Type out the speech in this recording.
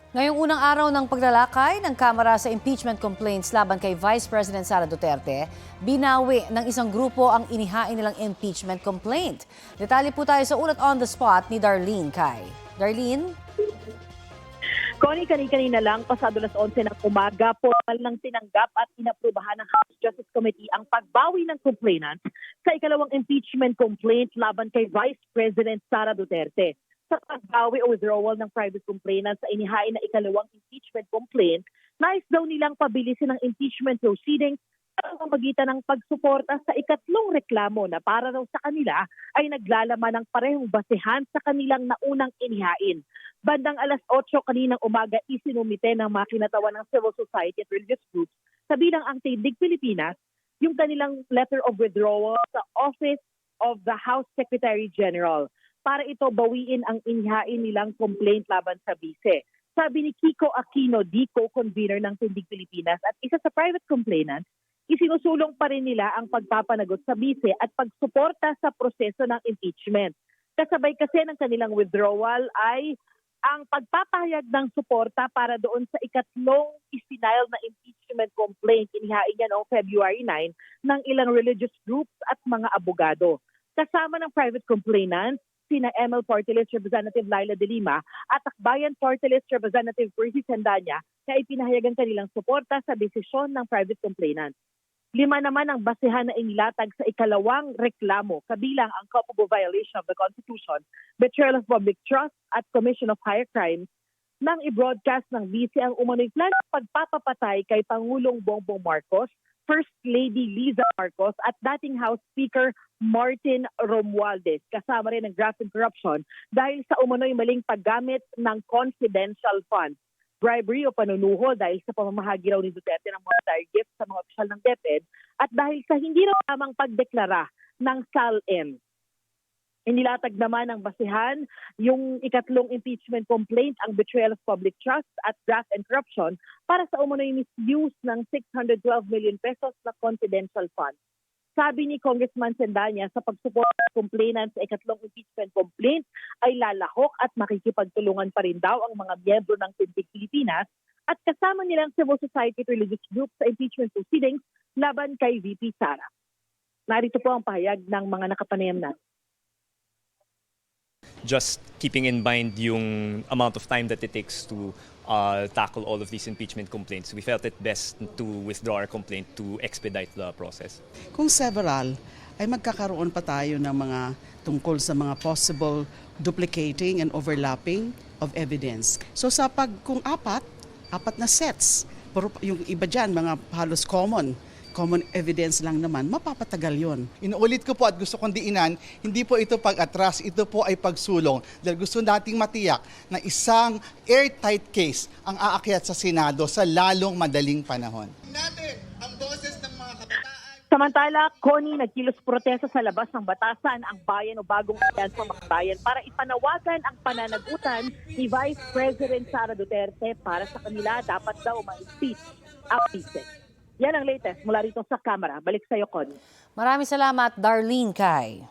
Ngayong unang araw ng paglalakay ng Kamara sa impeachment complaints laban kay Vice President Sara Duterte, binawi ng isang grupo ang inihain nilang impeachment complaint. Detalye po tayo sa ulat on the spot ni Darlene Cai. Darlene? Connie, kanina lang, pasado las 11 ng umaga, formal nang tinanggap at inaprubahan ng House Justice Committee ang pagbawi ng complainant sa ikalawang impeachment complaint laban kay Vice President Sara Duterte. Sa pagbawi o withdrawal ng private complainant sa inihain na ikalawang impeachment complaint, nais daw nilang pabilisin ang impeachment proceedings sa pamamagitan ng pagsuporta sa ikatlong reklamo na para daw sa kanila ay naglalaman ng parehong basehan sa kanilang naunang inihain. Bandang alas 8 kaninang umaga isinumite ng mga kinatawan ng civil society at religious groups sa bilang ang Tindig Pilipinas yung kanilang letter of withdrawal sa Office of the House Secretary General para ito bawiin ang inihain nilang complaint laban sa bise. Sabi ni Kiko Aquino, co-convener ng Tindig Pilipinas at isa sa private complainant, isinusulong pa rin nila ang pagpapanagot sa bise at pagsuporta sa proseso ng impeachment. Kasabay kasi ng kanilang withdrawal ay ang pagpapahayag ng suporta para doon sa ikatlong isinile na impeachment complaint inihain niya noong February 9 ng ilang religious groups at mga abogado. Kasama ng private complainants, sina ML Party List Representative Laila De Lima at Akbayan Party List Representative Percy Sandanya na ipinahayagan kanilang suporta sa desisyon ng private complainant. 5 naman ang basehan na inilatag sa ikalawang reklamo, kabilang ang culpable violation of the Constitution, betrayal of public trust at commission of higher crimes, nang i-broadcast ng BC ang umano'y planong pagpapapatay kay Pangulong Bongbong Marcos, First Lady Liza Marcos at dating House Speaker Martin Romualdez. Kasama rin ang graft and corruption dahil sa umano'y maling paggamit ng confidential funds, bribery o panunuho dahil sa pamamahagi raw ni Duterte ng monetary gifts sa mga opisyal ng DepEd at dahil sa hindi raw tamang pagdeklara ng SALN. Inilatag naman ng basehan yung ikatlong impeachment complaint, ang betrayal of public trust at graft and corruption para sa umano'y misuse ng 612 million pesos na confidential funds. Sabi ni Congressman Sandanya, sa pagsuporta ng complainant sa ikatlong impeachment complaint ay lalahok at makikipagtulungan pa rin daw ang mga miyembro ng Tindig Pilipinas at kasama nilang civil society at religious groups sa impeachment proceedings laban kay VP Sara. Narito po ang pahayag ng mga nakapanayam natin. Just keeping in mind yung amount of time that it takes to tackle all of these impeachment complaints, we felt it best to withdraw our complaint to expedite the process. Kung several, ay magkakaroon pa tayo ng mga tungkol sa mga possible duplicating and overlapping of evidence. So kung apat na sets, pero yung iba dyan, mga halos common evidence lang naman, mapapatagal yon. Inuulit ko po at gusto kong diinan, hindi po ito pag-atras, ito po ay pagsulong. Dahil gusto nating matiyak na isang airtight case ang aakyat sa Senado sa lalong madaling panahon. Natin ang boses ng mga kabataan. Samantala, Connie, nagkilos protesta sa labas ng batasan ang bayan o bagong alyansa Makbayan para ipanawagan ang pananagutan ni Vice President Sara Duterte para sa kanila dapat daw ma-impeach ang vice. Yan ang latest mula rito sa Kamara. Balik sa iyo, Connie. Maraming salamat, Darlene Cai.